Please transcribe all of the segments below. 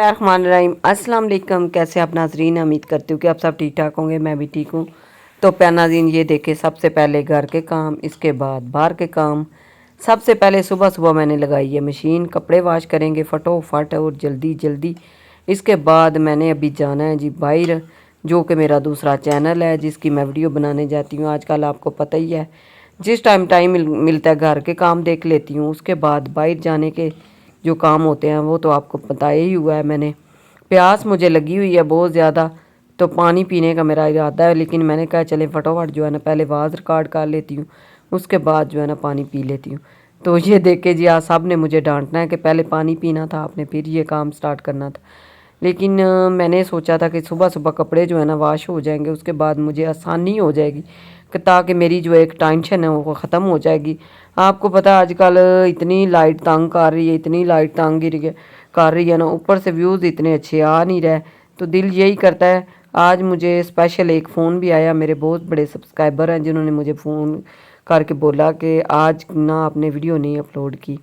रहमान अस्सलाम वालेकुम। कैसे आप नाजरीन, उम्मीद करती हूँ कि आप सब ठीक ठाक होंगे। मैं भी ठीक हूँ। तो प्यारे नाज़रीन, ये देखें, सबसे पहले घर के काम, इसके बाद बाहर के काम। सबसे पहले सुबह सुबह मैंने लगाई है मशीन, कपड़े वॉश करेंगे फटोफट और जल्दी जल्दी। इसके बाद मैंने अभी जाना है जी बाहर, जो कि मेरा दूसरा चैनल है जिसकी मैं वीडियो बनाने जाती हूँ। आजकल आपको पता ही है, जिस टाइम मिलता है घर के काम देख लेती हूँ, उसके बाद बाहर जाने के जो काम होते हैं वो तो आपको बताया ही हुआ है मैंने। प्यास मुझे लगी हुई है बहुत ज़्यादा, तो पानी पीने का मेरा इरादा है, लेकिन मैंने कहा चले फटाफट जो है ना पहले आवाज़ रिकॉर्ड कर लेती हूँ, उसके बाद जो है ना पानी पी लेती हूँ। तो ये देखे जी, आज साहब ने मुझे डांटना है कि पहले पानी पीना था आपने, फिर ये काम स्टार्ट करना था। लेकिन मैंने सोचा था कि सुबह सुबह कपड़े जो है ना वाश हो जाएंगे, उसके बाद मुझे आसानी हो जाएगी कि ताकि मेरी जो एक टेंशन है वो ख़त्म हो जाएगी। आपको पता है आजकल इतनी लाइट तंग कर रही है, इतनी लाइट तंग कर रही है ना, ऊपर से व्यूज़ इतने अच्छे आ नहीं रहे, तो दिल यही करता है। आज मुझे स्पेशल एक फ़ोन भी आया, मेरे बहुत बड़े सब्सक्राइबर हैं जिन्होंने मुझे फ़ोन करके बोला कि आज ना आपने वीडियो नहीं अपलोड की।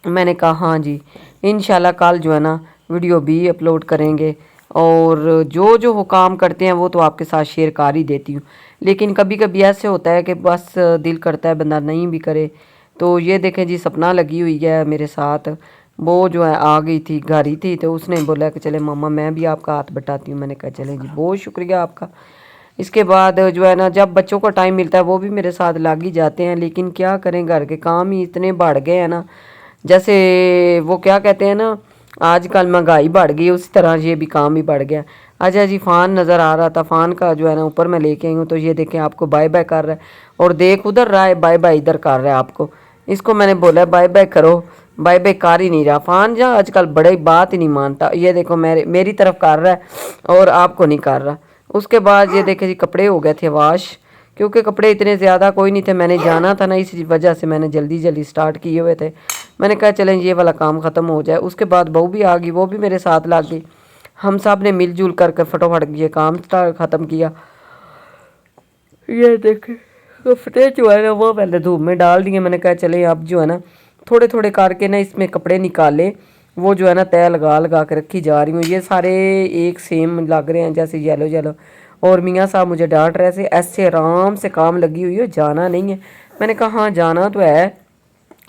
मैंने कहा हाँ जी, इंशाल्लाह कल जो है ना वीडियो भी अपलोड करेंगे, और जो जो वो काम करते हैं वो तो आपके साथ शेयर कर ही देती हूँ। लेकिन कभी कभी ऐसे होता है कि बस दिल करता है बंदा नहीं भी करे। तो ये देखें जी, सपना लगी हुई है मेरे साथ, वो जो है आ गई थी, घर ही थी, तो उसने बोला कि चले मामा मैं भी आपका हाथ बटाती हूँ। मैंने कहा चलें जी, बहुत शुक्रिया आपका। इसके बाद जो है ना, जब बच्चों को टाइम मिलता है वो भी मेरे साथ लग ही जाते हैं, लेकिन क्या करें, घर के काम ही इतने बढ़ गए हैं ना। जैसे वो क्या कहते हैं ना, आजकल महंगाई बढ़ गई, उसी तरह ये भी काम भी बढ़ गया। अच्छा जी, फ़ान नज़र आ रहा था, फ़ान का जो है ना ऊपर मैं लेके आई हूँ, तो ये देखें आपको बाय बाय कर रहा है, और देख उधर रहा है, बाय बाय इधर कर रहा है आपको। इसको मैंने बोला है बाय बाय करो, बाय बाय कर ही नहीं रहा फ़ान, जहाँ आजकल बड़े बात ही नहीं मानता। ये देखो मेरी तरफ कर रहा है और आपको नहीं कर रहा। उसके बाद ये देखे जी, कपड़े हो गए थे वाश, क्योंकि कपड़े इतने ज़्यादा कोई नहीं थे, मैंने जाना था ना, इस वजह से मैंने जल्दी जल्दी स्टार्ट किए हुए थे। मैंने कहा चलें ये वाला काम ख़त्म हो जाए। उसके बाद बहू भी आ गई, वो भी मेरे साथ लग गई, हम सब ने मिलजुल कर फटोफट ये काम ख़त्म किया। ये देखे कपड़े जो है ना वो पहले धूप में डाल दिए। मैंने कहा चले अब जो है ना थोड़े थोड़े करके ना इसमें कपड़े निकाले, वो जो है ना तय लगा लगा के रखी जा रही हूँ। ये सारे एक सेम लग रहे हैं जैसे येलो येलो, और मियाँ साहब मुझे डांट रहे थे, ऐसे आराम से काम लगी हुई है, जाना नहीं है। मैंने कहा हाँ जाना तो है,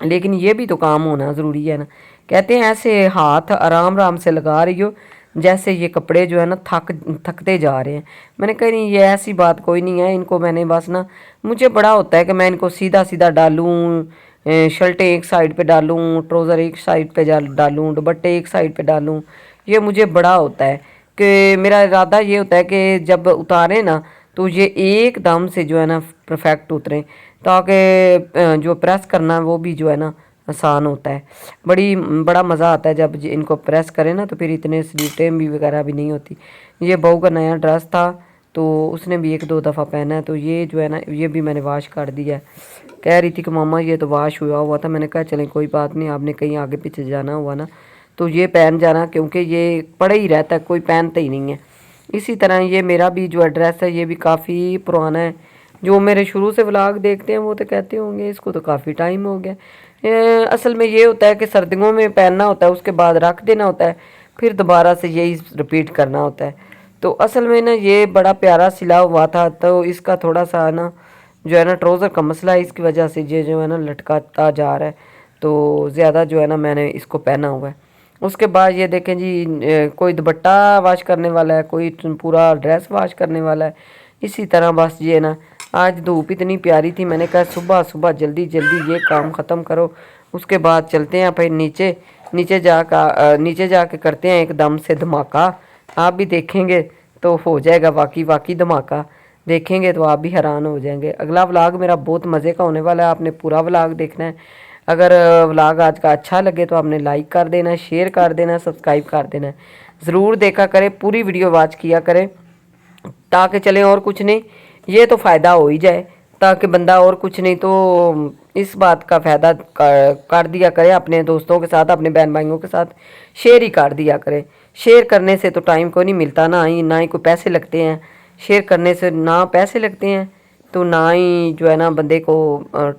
लेकिन ये भी तो काम होना ज़रूरी है ना। कहते हैं ऐसे हाथ आराम आराम से लगा रही हो जैसे ये कपड़े जो है ना थकते जा रहे हैं। मैंने कहा नहीं, ये ऐसी बात कोई नहीं है, इनको मैंने बस ना, मुझे बड़ा होता है कि मैं इनको सीधा सीधा डालूँ, शर्टें एक साइड पे डालूँ, ट्राउज़र एक साइड पे डालूँ, दुपट्टे एक साइड पे डालूँ। ये मुझे बड़ा होता है कि मेरा इरादा ये होता है कि जब उतारें ना तो ये एकदम से जो है ना परफेक्ट उतरें, ताकि जो प्रेस करना है वो भी जो है ना आसान होता है। बड़ा मज़ा आता है जब इनको प्रेस करें ना, तो फिर इतने स्लीटें भी वगैरह भी नहीं होती। ये बहू का नया ड्रेस था, तो उसने भी एक दो दफ़ा पहना है, तो ये जो है ना ये भी मैंने वाश कर दिया है। कह रही थी कि मामा ये तो वाश हुआ हुआ था। मैंने कहा चलें कोई बात नहीं, आपने कहीं आगे पीछे जाना हुआ ना तो ये पहन जाना, क्योंकि ये पड़े ही रहता है, कोई पहनता ही नहीं है। इसी तरह ये मेरा भी जो एड्रेस है ये भी काफ़ी पुराना है। जो मेरे शुरू से व्लॉग देखते हैं वो तो कहते होंगे इसको तो काफ़ी टाइम हो गया। असल में ये होता है कि सर्दियों में पहनना होता है, उसके बाद रख देना होता है, फिर दोबारा से यही रिपीट करना होता है। तो असल में ना ये बड़ा प्यारा सिला हुआ था, तो इसका थोड़ा सा ना जो है ना ट्राउज़र का मसला है, इसकी वजह से ये जो है ना लटकाता जा रहा है, तो ज़्यादा जो है ना मैंने इसको पहना हुआ है। उसके बाद ये देखें जी, कोई दुपट्टा वाश करने वाला है, कोई पूरा ड्रेस वाश करने वाला है। इसी तरह बस ये ना, आज धूप इतनी प्यारी थी, मैंने कहा सुबह सुबह जल्दी जल्दी ये काम ख़त्म करो, उसके बाद चलते हैं फिर नीचे। नीचे जाके करते हैं एकदम से धमाका। आप भी देखेंगे तो हो जाएगा वाकई धमाका, देखेंगे तो आप भी हैरान हो जाएंगे। अगला व्लॉग मेरा बहुत मज़े का होने वाला है, आपने पूरा व्लॉग देखना है। अगर व्लॉग आज का अच्छा लगे तो आपने लाइक कर देना है, शेयर कर देना है, सब्सक्राइब कर देना है। ज़रूर देखा करें, पूरी वीडियो वॉच किया करें, ताकि चलें और कुछ नहीं, ये तो फ़ायदा हो ही जाए, ताकि बंदा और कुछ नहीं तो इस बात का फ़ायदा कर दिया करे अपने दोस्तों के साथ, अपने बहन भाइयों के साथ शेयर ही कर दिया करें। शेयर करने से तो टाइम को नहीं मिलता, ना ही कोई पैसे लगते हैं। शेयर करने से ना पैसे लगते हैं, तो ना ही जो है ना बंदे को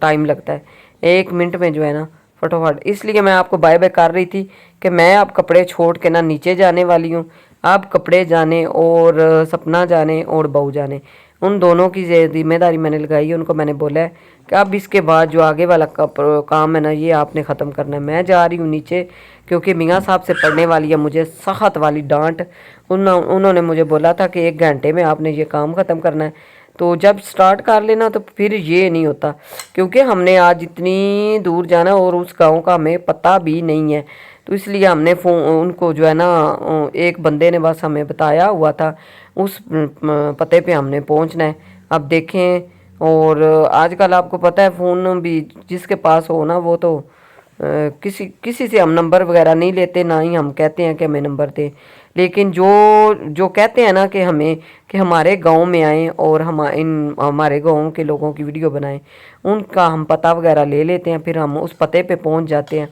टाइम लगता है। 1 मिनट में जो है ना फटोफट। इसलिए मैं आपको बाय बाय कर रही थी कि मैं अब कपड़े छोड़ के ना नीचे जाने वाली हूँ। अब कपड़े जाने और सपना जाने और बहू जाने, उन दोनों की जिम्मेदारी मैंने लगाई है। उनको मैंने बोला है कि अब इसके बाद जो आगे वाला काम है ना, ये आपने ख़त्म करना है। मैं जा रही हूँ नीचे, क्योंकि मियाँ साहब से पड़ने वाली है मुझे सख्त वाली डांट। उन्होंने मुझे बोला था कि 1 घंटे में आपने ये काम ख़त्म करना है। तो जब स्टार्ट कर लेना तो फिर ये नहीं होता, क्योंकि हमने आज इतनी दूर जाना और उस गांव का हमें पता भी नहीं है। तो इसलिए हमने फ़ोन उनको जो है ना, एक बंदे ने बस हमें बताया हुआ था, उस पते पे हमने पहुंचना है। अब देखें, और आजकल आपको पता है फ़ोन भी जिसके पास हो ना, वो तो किसी किसी से हम नंबर वगैरह नहीं लेते, ना ही हम कहते हैं कि हमें नंबर दे। लेकिन जो जो कहते हैं ना कि हमें कि हमारे गांव में आएँ और हमारे गांव के लोगों की वीडियो बनाएं, उनका हम पता वगैरह ले लेते हैं। फिर हम उस पते पे पहुंच जाते हैं।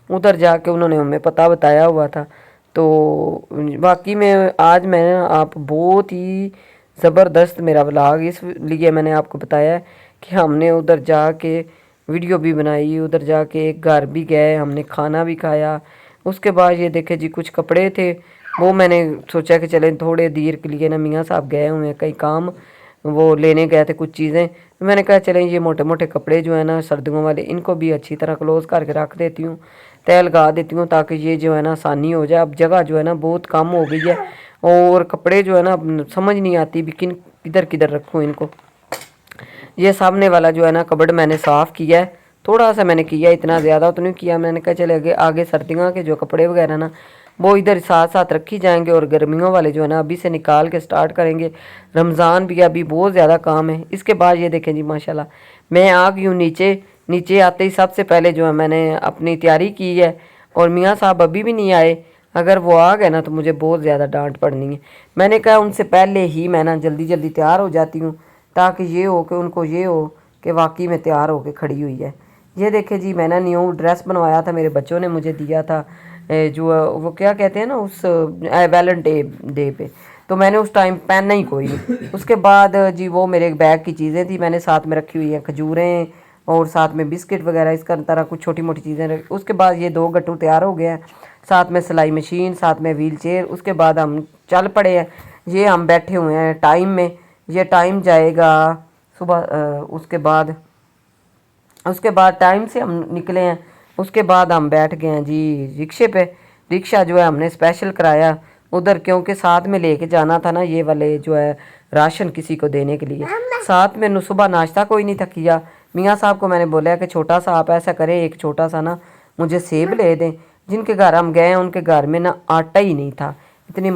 उधर जाके उन्होंने हमें पता बताया हुआ था। तो बाकी में आज मैं आप बहुत ही ज़बरदस्त मेरा व्लॉग इसलिए मैंने आपको बताया कि हमने उधर जाके वीडियो भी बनाई, उधर जाके एक घर भी गए, हमने खाना भी खाया। उसके बाद ये देखे जी, कुछ कपड़े थे, वो मैंने सोचा कि चले थोड़े देर के लिए ना, मियाँ साहब गए हुए हैं कहीं काम, वो लेने गए थे कुछ चीज़ें। मैंने कहा चलें ये मोटे मोटे कपड़े जो है ना सर्दियों वाले, इनको भी अच्छी तरह क्लोज़ करके रख देती हूँ, तय लगा देती हूँ, ताकि ये जो है ना आसानी हो जाए। अब जगह जो है ना बहुत कम हो गई है, और कपड़े जो है ना समझ नहीं आती भी किधर किधर रखूँ इनको। ये सामने वाला जो है ना कबर्ड मैंने साफ़ किया है, थोड़ा सा मैंने किया, इतना ज़्यादा तो नहीं किया। मैंने कहा चले आगे सर्दियों के जो कपड़े वगैरह ना, वो इधर साथ साथ रखी जाएंगे, और गर्मियों वाले जो है ना अभी से निकाल के स्टार्ट करेंगे। रमज़ान भी अभी बहुत ज़्यादा काम है। इसके बाद ये देखें जी, माशाल्लाह मैं आ गई हूँ नीचे। नीचे आते ही सबसे पहले जो है मैंने अपनी तैयारी की है, और मियाँ साहब अभी भी नहीं आए। अगर वो आ गए ना तो मुझे बहुत ज़्यादा डांट पड़नी है। मैंने कहा उनसे पहले ही मैं ना जल्दी जल्दी तैयार हो जाती हूँ, ताकि ये हो कि उनको ये हो कि वाकई में तैयार होके खड़ी हुई है। ये देखे जी, मैंने न्यू ड्रेस बनवाया था, मेरे बच्चों ने मुझे दिया था, जो वो क्या कहते हैं ना, उस वैलेंटाइन डे पे। तो मैंने उस टाइम पहनना ही कोई नहीं। उसके बाद जी वो मेरे बैग की चीज़ें थी, मैंने साथ में रखी हुई हैं खजूरें, और साथ में बिस्किट वगैरह इस तरह कुछ छोटी मोटी चीज़ें रखी। उसके बाद ये 2 गट्टू तैयार हो गए हैं, साथ में सिलाई मशीन, साथ में व्हील चेयर। उसके बाद हम चल पड़े हैं। ये हम बैठे हुए हैं टाइम में, ये टाइम जाएगा सुबह। उसके बाद टाइम से हम निकले हैं। उसके बाद हम बैठ गए हैं जी रिक्शे पे। रिक्शा जो है हमने स्पेशल कराया उधर, क्योंकि साथ में लेके जाना था ना ये वाले जो है राशन किसी को देने के लिए। साथ में सुबह नाश्ता कोई नहीं था किया। मियाँ साहब को मैंने बोला कि छोटा सा आप ऐसा करें, एक छोटा सा ना मुझे सेब ले दें। जिनके घर हम गए हैं उनके घर में ना आटा ही नहीं था। इतनी